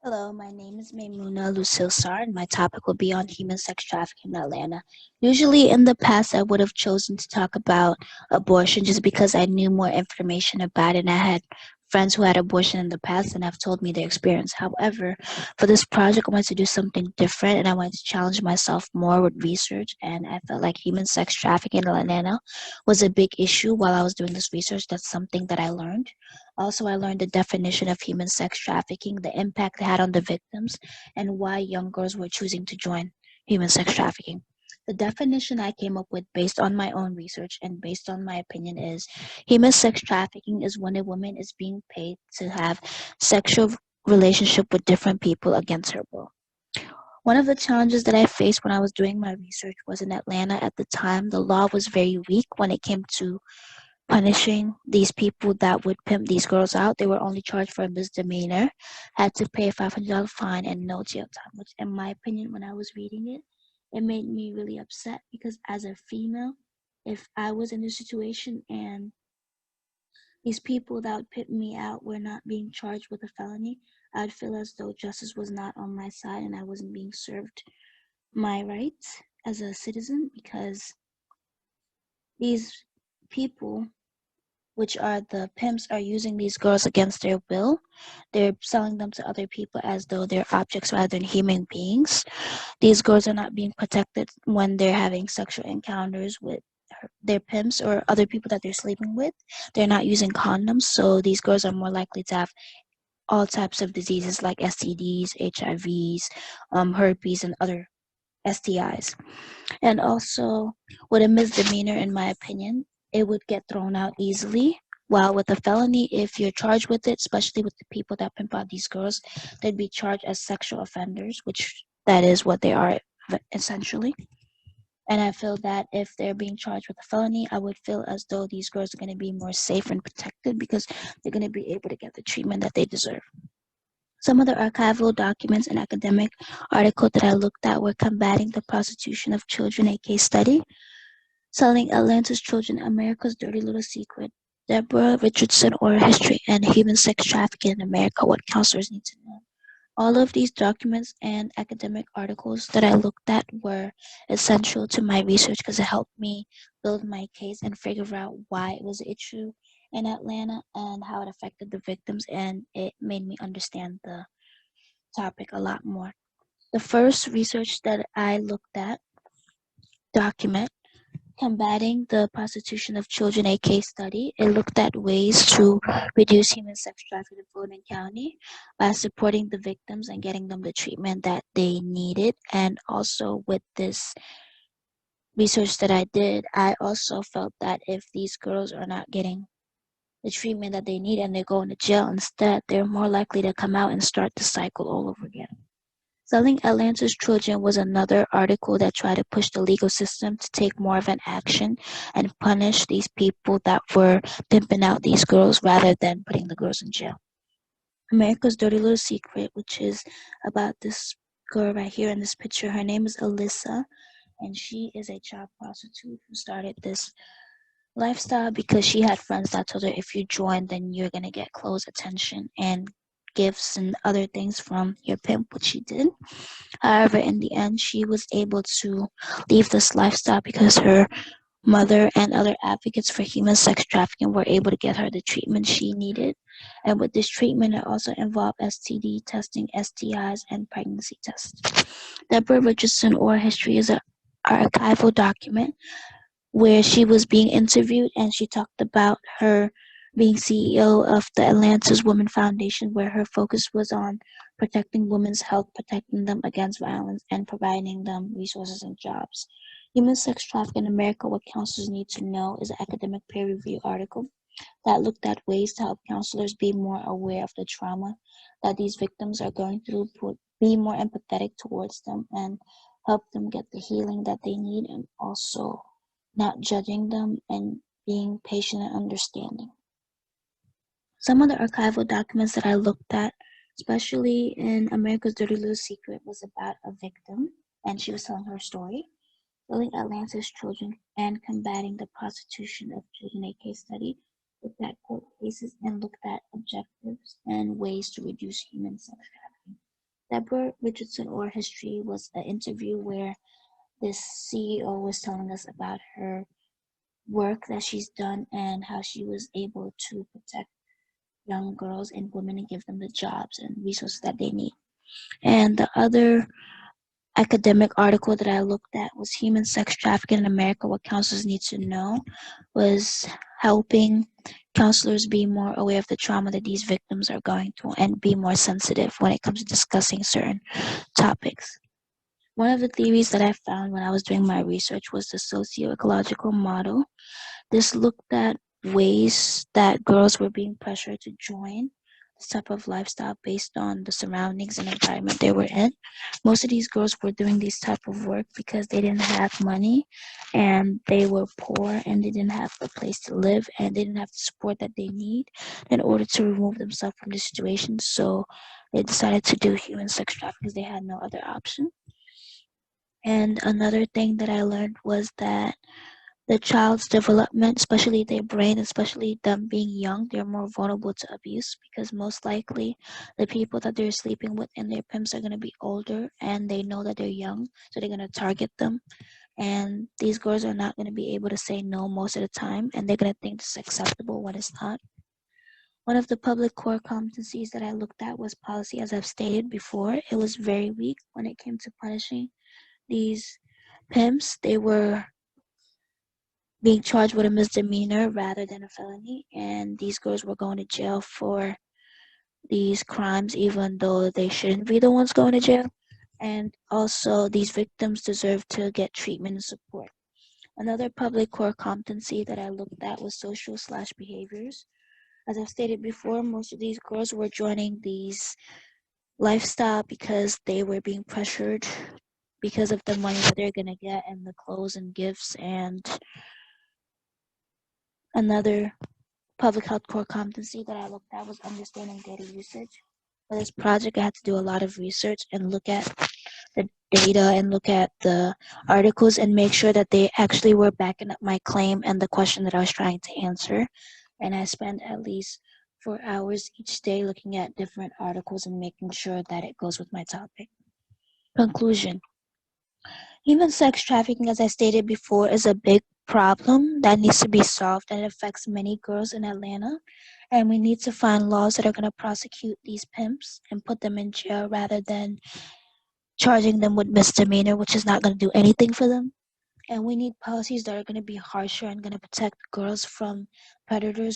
Hello, my name is Maymuna Lucille Sar, and my topic will be on human sex trafficking in Atlanta. Usually, in the past, I would have chosen to talk about abortion just because I knew more information about it, and I had friends who had abortion in the past and have told me their experience. However, for this project, I wanted to do something different, and I wanted to challenge myself more with research, and I felt like human sex trafficking in Atlanta was a big issue while I was doing this research. That's something that I learned. Also, I learned the definition of human sex trafficking, the impact it had on the victims, and why young girls were choosing to join human sex trafficking. The definition I came up with based on my own research and based on my opinion is human sex trafficking is when a woman is being paid to have sexual relationship with different people against her will. One of the challenges that I faced when I was doing my research was in Atlanta at the time. The law was very weak when it came to punishing these people that would pimp these girls out. They were only charged for a misdemeanor, had to pay a $500 fine and no jail time, which, in my opinion, when I was reading it, it made me really upset because as a female, if I was in this situation and these people that would pimp me out were not being charged with a felony, I'd feel as though justice was not on my side and I wasn't being served my rights as a citizen because these people which are the pimps are using these girls against their will. They're selling them to other people as though they're objects rather than human beings. These girls are not being protected when they're having sexual encounters with their pimps or other people that they're sleeping with. They're not using condoms, so these girls are more likely to have all types of diseases like STDs, HIVs, herpes, and other STIs. And also, with a misdemeanor, in my opinion, it would get thrown out easily. While with a felony, if you're charged with it, especially with the people that pimp out these girls, they'd be charged as sexual offenders, which that is what they are essentially. And I feel that if they're being charged with a felony, I would feel as though these girls are going to be more safe and protected because they're going to be able to get the treatment that they deserve. Some of the archival documents and academic articles that I looked at were Combating the Prostitution of Children, a case study, Selling Atlanta's Children, America's Dirty Little Secret, Deborah Richardson Oral History, and Human Sex Trafficking in America, What Counselors Need to Know. All of these documents and academic articles that I looked at were essential to my research because it helped me build my case and figure out why it was an issue in Atlanta and how it affected the victims, and it made me understand the topic a lot more. The first research that I looked at document Combating the Prostitution of Children, a case study. It looked at ways to reduce human sex trafficking in Fulton County by supporting the victims and getting them the treatment that they needed. And also, with this research that I did, I also felt that if these girls are not getting the treatment that they need and they're going to jail instead, they're more likely to come out and start the cycle all over again. Selling Atlanta's Children was another article that tried to push the legal system to take more of an action and punish these people that were pimping out these girls rather than putting the girls in jail. America's Dirty Little Secret, which is about this girl right here in this picture. Her name is Alyssa, and she is a child prostitute who started this lifestyle because she had friends that told her if you join, then you're gonna get close attention and gifts and other things from your pimp, which she did. However, in the end, she was able to leave this lifestyle because her mother and other advocates for human sex trafficking were able to get her the treatment she needed. And with this treatment, it also involved STD testing, STIs, and pregnancy tests. Deborah Richardson Oral History is an archival document where she was being interviewed and she talked about her being CEO of the Atlanta's Women Foundation, where her focus was on protecting women's health, protecting them against violence, and providing them resources and jobs. Human Sex Trafficking in America, What Counselors Need to Know is an academic peer review article that looked at ways to help counselors be more aware of the trauma that these victims are going through, be more empathetic towards them, and help them get the healing that they need, and also not judging them and being patient and understanding. Some of the archival documents that I looked at, especially in America's Dirty Little Secret, was about a victim and she was telling her story. Selling Atlanta's Children and Combating the Prostitution of Children, a case study, looked at court cases and looked at objectives and ways to reduce human sex trafficking. Deborah Richardson or History was an interview where this CEO was telling us about her work that she's done and how she was able to protect young girls and women and give them the jobs and resources that they need. And the other academic article that I looked at was Human Sex Trafficking in America, What Counselors Need to Know, was helping counselors be more aware of the trauma that these victims are going through and be more sensitive when it comes to discussing certain topics. One of the theories that I found when I was doing my research was the socio-ecological model. This looked at ways that girls were being pressured to join this type of lifestyle based on the surroundings and environment they were in. Most of these girls were doing these type of work because they didn't have money and they were poor and they didn't have a place to live and they didn't have the support that they need in order to remove themselves from the situation. So they decided to do human sex trafficking because they had no other option. And another thing that I learned was that the child's development, especially their brain, especially them being young, they're more vulnerable to abuse because most likely the people that they're sleeping with and their pimps are going to be older and they know that they're young, so they're going to target them. And these girls are not going to be able to say no most of the time, and they're going to think it's acceptable when it's not. One of the public core competencies that I looked at was policy, as I've stated before. It was very weak when it came to punishing these pimps. They were being charged with a misdemeanor rather than a felony, and these girls were going to jail for these crimes even though they shouldn't be the ones going to jail. And also, these victims deserve to get treatment and support. Another public core competency that I looked at was social/behaviors. As I've stated before, most of these girls were joining these lifestyle because they were being pressured because of the money that they're gonna get and the clothes and gifts. And another public health core competency that I looked at was understanding data usage. For this project, I had to do a lot of research and look at the data and look at the articles and make sure that they actually were backing up my claim and the question that I was trying to answer. And I spent at least 4 hours each day looking at different articles and making sure that it goes with my topic. Conclusion. Human sex trafficking, as I stated before, is a big problem that needs to be solved and it affects many girls in Atlanta. And we need to find laws that are going to prosecute these pimps and put them in jail rather than charging them with misdemeanor, which is not going to do anything for them. And we need policies that are going to be harsher and going to protect girls from predators